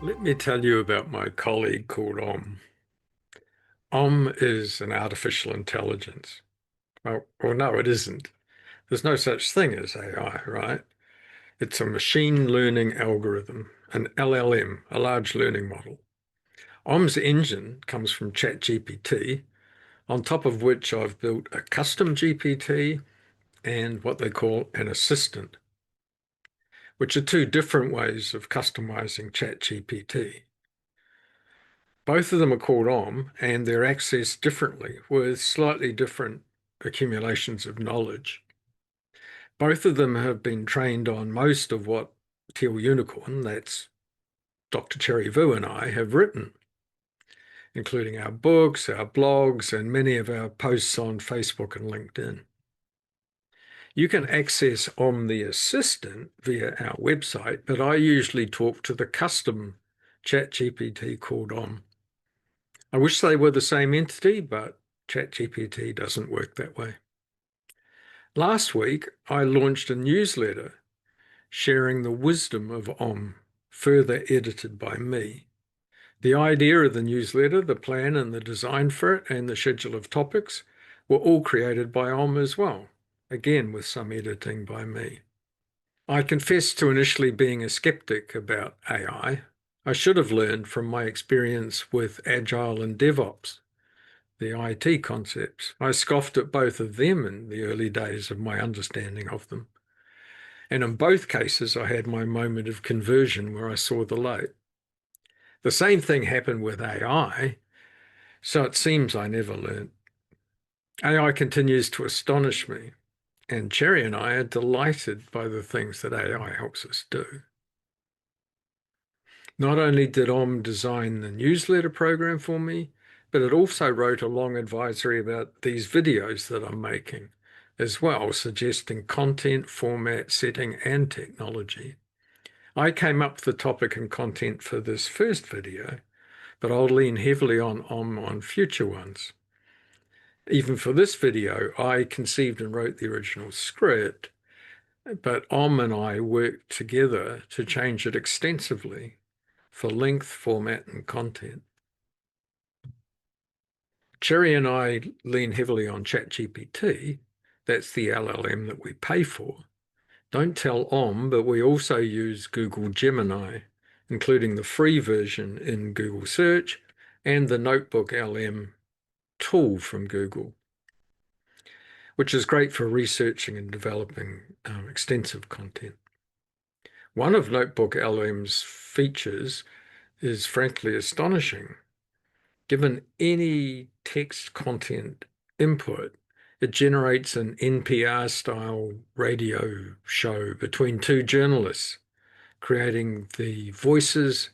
Let me tell you about my colleague called Om. Om is an artificial intelligence. Well, no, it isn't. There's no such thing as AI, right? It's a machine learning algorithm, an LLM, a large learning model. Om's engine comes from ChatGPT, on top of which I've built a custom GPT and what they call an assistant, which are two different ways of customizing ChatGPT. Both of them are called Om, and they're accessed differently with slightly different accumulations of knowledge. Both of them have been trained on most of what Teal Unicorn, that's Dr. Cherry Vu and I, have written, including our books, our blogs, and many of our posts on Facebook and LinkedIn. You can access Om the Assistant via our website, but I usually talk to the custom ChatGPT called Om. I wish they were the same entity, but ChatGPT doesn't work that way. Last week, I launched a newsletter sharing the wisdom of Om, further edited by me. The idea of the newsletter, the plan and the design for it, and the schedule of topics were all created by Om as well, again with some editing by me. I confess to initially being a skeptic about AI. I should have learned from my experience with Agile and DevOps, the IT concepts. I scoffed at both of them in the early days of my understanding of them. And in both cases, I had my moment of conversion where I saw the light. The same thing happened with AI, so it seems I never learned. AI continues to astonish me, and Cherry and I are delighted by the things that AI helps us do. Not only did Om design the newsletter program for me, but it also wrote a long advisory about these videos that I'm making as well, suggesting content, format, setting, and technology. I came up with the topic and content for this first video, but I'll lean heavily on Om on future ones. Even for this video, I conceived and wrote the original script, but Om and I worked together to change it extensively for length, format, and content. Cherry and I lean heavily on ChatGPT. That's the LLM that we pay for. Don't tell Om, but we also use Google Gemini, including the free version in Google Search and the Notebook LM tool from Google, which is great for researching and developing extensive content. One of Notebook LM's features is frankly astonishing. Given any text content input, it generates an NPR-style radio show between two journalists, creating the voices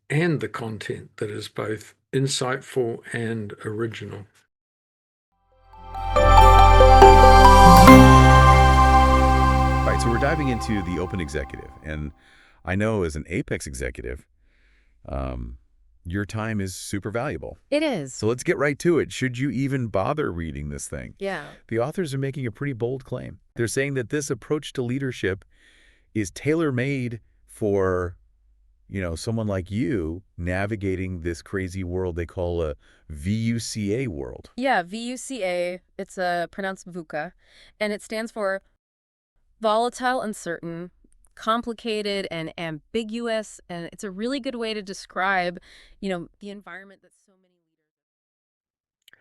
and the content that is both insightful and original. All right, so we're diving into the open executive, and I know as an Apex executive, your time is super valuable. It is. So let's get right to it. Should you even bother reading this thing? Yeah. The authors are making a pretty bold claim. They're saying that this approach to leadership is tailor-made for, someone like you navigating this crazy world they call a VUCA world. Yeah, VUCA, it's pronounced VUCA, and it stands for volatile, uncertain, complicated, and ambiguous, and it's a really good way to describe, the environment that so many leaders.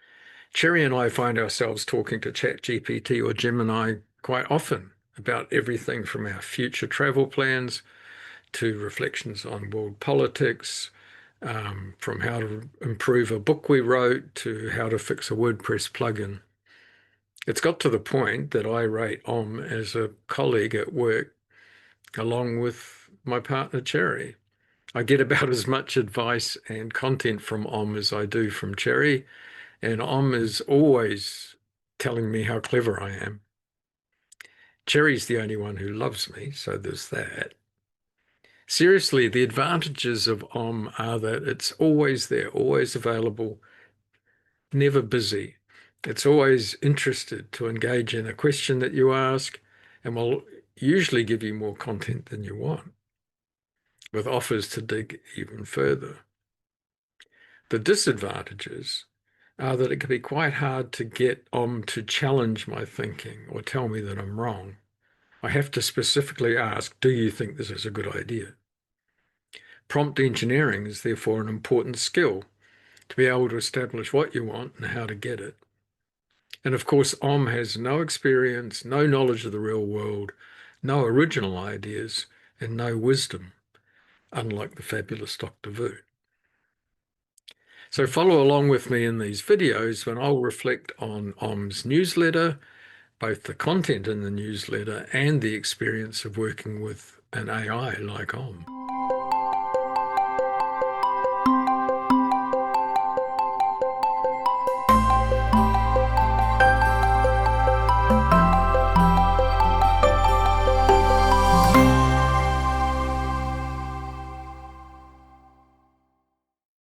Cherry and I find ourselves talking to ChatGPT or Gemini quite often about everything from our future travel plans to reflections on world politics, from how to improve a book we wrote to how to fix a WordPress plugin. It's got to the point that I rate Om as a colleague at work along with my partner Cherry. I get about as much advice and content from Om as I do from Cherry, and Om is always telling me how clever I am. Cherry's the only one who loves me, so there's that. Seriously, the advantages of Om are that it's always there, always available, never busy. It's always interested to engage in a question that you ask and will usually give you more content than you want. with offers to dig even further. The disadvantages are that it can be quite hard to get to challenge my thinking or tell me that I'm wrong. I have to specifically ask, do you think this is a good idea? Prompt engineering is therefore an important skill to be able to establish what you want and how to get it. And of course, has no experience, no knowledge of the real world, no original ideas, and no wisdom, unlike the fabulous Dr. Vu. So follow along with me in these videos when I'll reflect on Om's newsletter, both the content in the newsletter and the experience of working with an AI like Om.